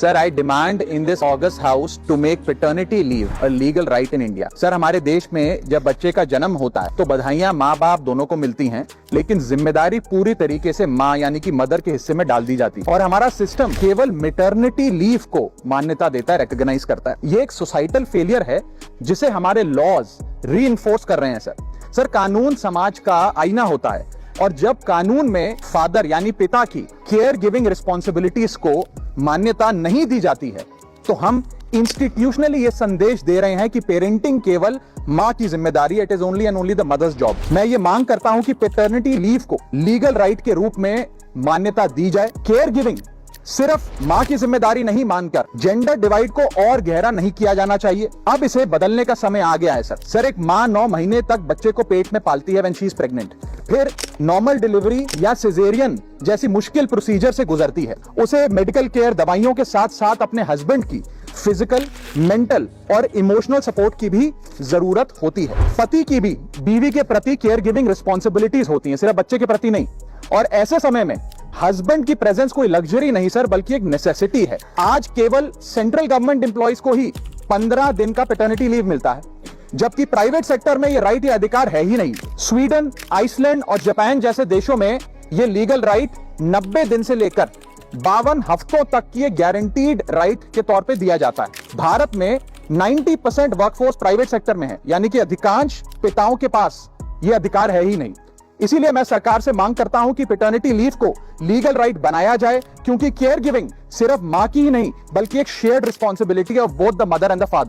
Sir, I demand in this August House to make paternity leave a legal right in India. Sir, हमारे देश में जब बच्चे का जन्म होता है तो बधाइयां माँ बाप दोनों को मिलती हैं, लेकिन जिम्मेदारी पूरी तरीके से माँ यानी कि मदर के हिस्से में डाल दी जाती है और हमारा सिस्टम केवल मैटरनिटी लीव को मान्यता देता है, रिकॉग्नाइज करता है। ये एक सोसाइटल फेलियर है जिसे हमारे लॉज रीइंफोर्स कर रहे हैं। सर, कानून समाज का आईना होता है और जब कानून में फादर यानी पिता की केयर गिविंग रिस्पॉन्सिबिलिटीज को मान्यता नहीं दी जाती है तो हम इंस्टीट्यूशनली ये संदेश दे रहे हैं कि पेरेंटिंग केवल मां की जिम्मेदारी, it is only and only the mother's job. मैं ये मांग करता हूं कि पैटर्निटी लीव को लीगल राइट के रूप में मान्यता दी जाए। केयर गिविंग सिर्फ मां की जिम्मेदारी नहीं मानकर जेंडर डिवाइड को और गहरा नहीं किया जाना चाहिए। अब इसे बदलने का समय आ गया है। सर, एक मां 9 महीने तक बच्चे को पेट में पालती है व्हेन शी इज प्रेग्नेंट, फिर नॉर्मल डिलीवरी या सिजेरियन जैसी मुश्किल प्रोसीजर से गुजरती है। उसे मेडिकल केयर, दवाइयों के साथ साथ अपने हस्बैंड की फिजिकल, मेंटल और इमोशनल सपोर्ट की भी जरूरत होती है। पति की भी बीवी के प्रति केयर गिविंग रिस्पॉन्सिबिलिटीज होती हैं, सिर्फ बच्चे के प्रति नहीं। और ऐसे समय में हस्बैंड की प्रेजेंस कोई लग्जरी नहीं सर, बल्कि एक नेसेसिटी है। आज केवल सेंट्रल गवर्नमेंट एम्प्लॉइज को ही 15 दिन का पैटर्निटी लीव मिलता है, जबकि प्राइवेट सेक्टर में ये राइट या अधिकार है ही नहीं। स्वीडन, आइसलैंड और जापान जैसे देशों में ये लीगल राइट 90 दिन से लेकर 52 हफ्तों तक की गारंटीड राइट के तौर पे दिया जाता है। भारत में 90% वर्कफोर्स प्राइवेट सेक्टर में है, यानी कि अधिकांश पिताओं के पास ये अधिकार है ही नहीं। इसीलिए मैं सरकार से मांग करता हूं कि पैटर्निटी लीव को लीगल राइट बनाया जाए, क्योंकि केयर गिविंग सिर्फ मां की ही नहीं बल्कि एक shared responsibility of both the mother and the father.